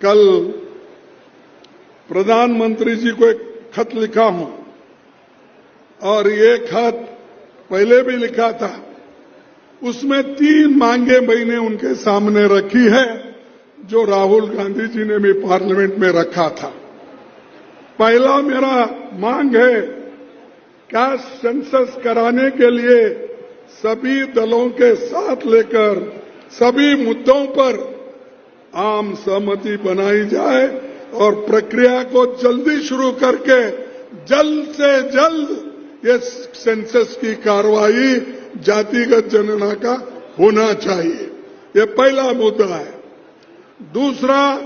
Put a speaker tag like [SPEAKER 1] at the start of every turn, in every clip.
[SPEAKER 1] कल प्रधानमंत्री जी को एक खत लिखा हूं और ये खत पहले भी लिखा था। उसमें 3 मांगे मैंने उनके सामने रखी है जो राहुल गांधी जी ने भी पार्लियामेंट में रखा था। पहला मेरा मांग है कास्ट सेंसस कराने के लिए सभी दलों के साथ लेकर सभी मुद्दों पर आम सहमति बनाई जाए और प्रक्रिया को जल्दी शुरू करके जल्द से जल्द ये सेंसस की कार्रवाई जातिगत जनगणना का होना चाहिए। ये पहला मुद्दा है। दूसरा,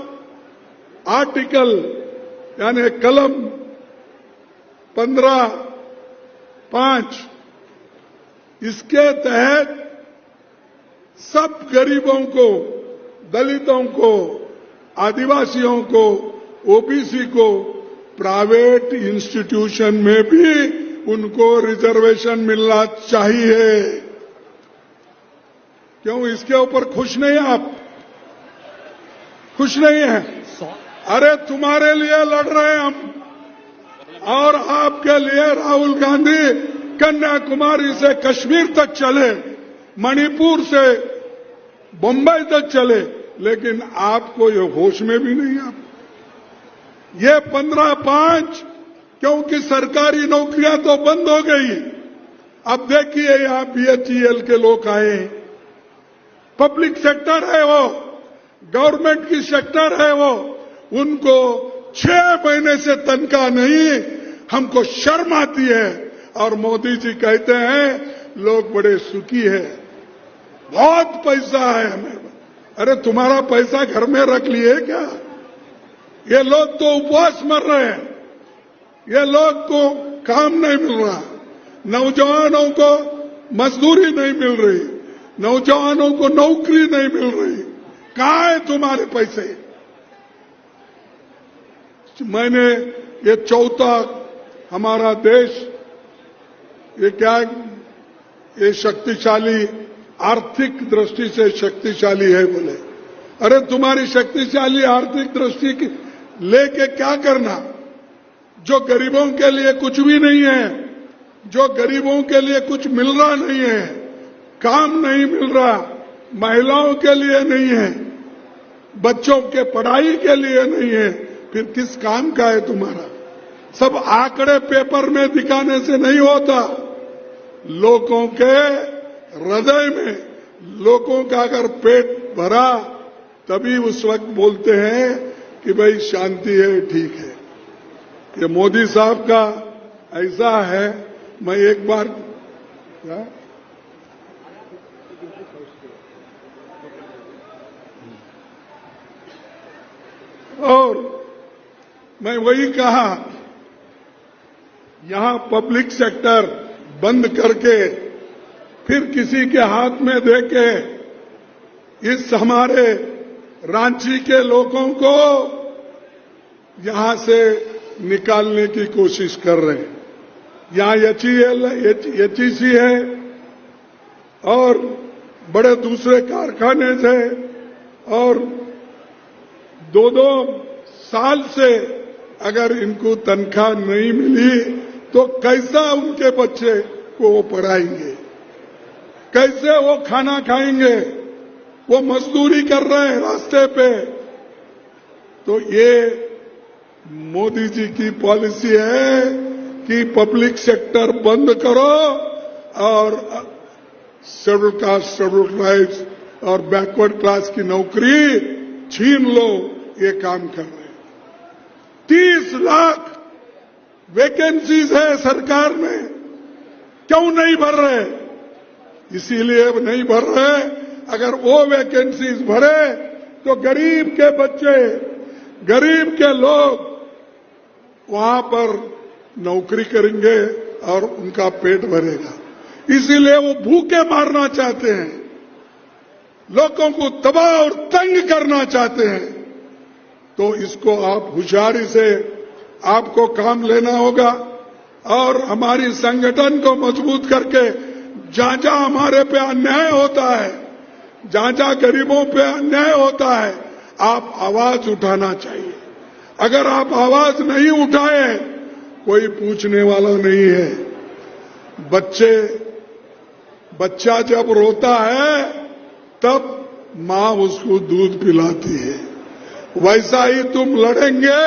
[SPEAKER 1] आर्टिकल यानी कलम 15(5) इसके तहत सब गरीबों को, दलितों को, आदिवासियों को, ओबीसी को प्राइवेट इंस्टीट्यूशन में भी उनको रिजर्वेशन मिलना चाहिए। क्यों इसके ऊपर खुश नहीं आप? खुश नहीं है? अरे तुम्हारे लिए लड़ रहे हैं हम और आपके लिए राहुल गांधी कन्याकुमारी से कश्मीर तक चले, मणिपुर से बंबई तक चले, लेकिन आपको ये होश में भी नहीं आप। ये 15(5) क्योंकि सरकारी नौकरियां तो बंद हो गई। अब देखिए यहां BHEL के लोग आए, पब्लिक सेक्टर है वो, गवर्नमेंट की सेक्टर है वो, उनको 6 महीने से तनख्वाह नहीं। हमको शर्म आती है और मोदी जी कहते हैं लोग बड़े सुखी है, बहुत पैसा है हमें। अरे तुम्हारा पैसा घर में रख लिए क्या? ये लोग तो उपवास मर रहे हैं, ये लोग को काम नहीं मिल रहा, नौजवानों को मजदूरी नहीं मिल रही, नौजवानों को नौकरी नहीं मिल रही। कहां है तुम्हारे पैसे? मैंने ये चौथा हमारा देश ये क्या, ये शक्तिशाली, आर्थिक दृष्टि से शक्तिशाली है बोले। अरे तुम्हारी शक्तिशाली आर्थिक दृष्टि की लेके क्या करना? जो गरीबों के लिए कुछ भी नहीं है, जो गरीबों के लिए कुछ मिल रहा नहीं है, काम नहीं मिल रहा, महिलाओं के लिए नहीं है, बच्चों के पढ़ाई के लिए नहीं है, फिर किस काम का है तुम्हारा? सब आंकड़े पेपर में दिखाने से नहीं होता। लोगों के हृदय में, लोगों का अगर पेट भरा तभी उस वक्त बोलते हैं कि भाई शांति है, ठीक है। ये मोदी साहब का ऐसा है। मैं एक बार क्या? और मैं वही कहा, यहां पब्लिक सेक्टर बंद करके फिर किसी के हाथ में देके इस हमारे रांची के लोगों को यहां से निकालने की कोशिश कर रहे हैं। यहां HEC है और बड़े दूसरे कारखाने थे और 2-2 साल से अगर इनको तनख्वाह नहीं मिली तो कैसा उनके बच्चे को वो पढ़ाएंगे, कैसे वो खाना खाएंगे? वो मजदूरी कर रहे हैं रास्ते पे। तो ये मोदी जी की पॉलिसी है कि पब्लिक सेक्टर बंद करो और शेड्यूल कास्ट, शेड्यूल ट्राइब्स और बैकवर्ड क्लास की नौकरी छीन लो। ये काम कर रहे हैं। 30 लाख वैकेंसीज है सरकार में, क्यों नहीं भर रहे? इसीलिए नहीं भर रहे। अगर वो वैकेंसीज भरे तो गरीब के बच्चे, गरीब के लोग वहां पर नौकरी करेंगे और उनका पेट भरेगा। इसीलिए वो भूखे मारना चाहते हैं, लोगों को तबाह और तंग करना चाहते हैं। तो इसको आप होशियारी से आपको काम लेना होगा और हमारी संगठन को मजबूत करके जहां जहां हमारे पे अन्याय होता है, जहां जहां गरीबों पे अन्याय होता है, आप आवाज उठाना चाहिए। अगर आप आवाज नहीं उठाए, कोई पूछने वाला नहीं है। बच्चा जब रोता है तब मां उसको दूध पिलाती है। वैसा ही तुम लड़ेंगे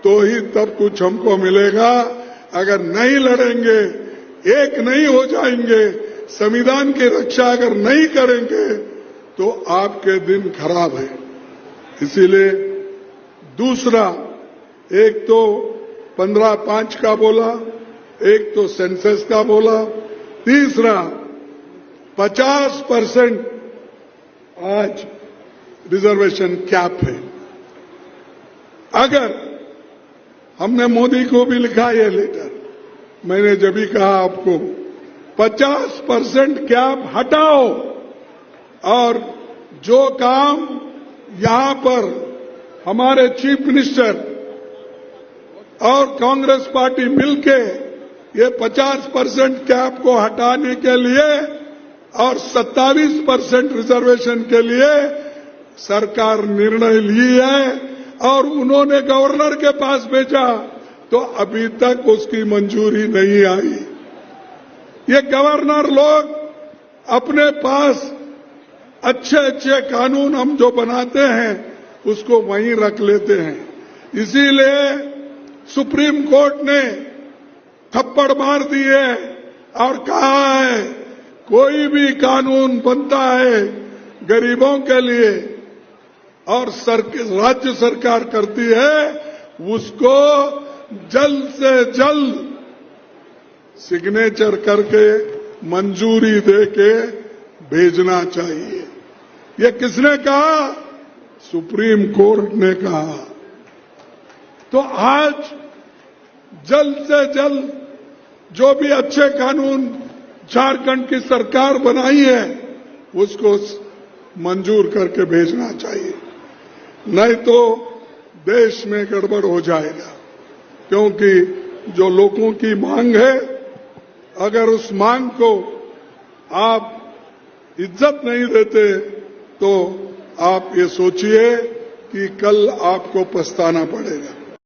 [SPEAKER 1] तो ही तब कुछ हमको मिलेगा। अगर नहीं लड़ेंगे, एक नहीं हो जाएंगे, संविधान की रक्षा अगर नहीं करेंगे तो आपके दिन खराब है। इसीलिए दूसरा, एक तो 15/5 का बोला, एक तो सेंसस का बोला, तीसरा 50% आज रिजर्वेशन कैप है। अगर हमने मोदी को भी लिखा ये लेटर, मैंने जब भी कहा आपको 50% कैप हटाओ और जो काम यहां पर हमारे चीफ मिनिस्टर और कांग्रेस पार्टी मिलके ये 50% कैप को हटाने के लिए और 27% रिजर्वेशन के लिए सरकार निर्णय ली है और उन्होंने गवर्नर के पास भेजा तो अभी तक उसकी मंजूरी नहीं आई। ये गवर्नर लोग अपने पास अच्छे अच्छे कानून हम जो बनाते हैं उसको वहीं रख लेते हैं। इसीलिए सुप्रीम कोर्ट ने थप्पड़ मार दिए और कहा है कोई भी कानून बनता है गरीबों के लिए और राज्य सरकार करती है उसको जल्द से जल्द सिग्नेचर करके मंजूरी देके भेजना चाहिए। ये किसने कहा? सुप्रीम कोर्ट ने कहा। तो आज जल्द से जल्द जो भी अच्छे कानून झारखंड की सरकार बनाई है उसको मंजूर करके भेजना चाहिए, नहीं तो देश में गड़बड़ हो जाएगा। क्योंकि जो लोगों की मांग है, अगर उस मांग को आप इज्जत नहीं देते तो आप ये सोचिए कि कल आपको पछताना पड़ेगा।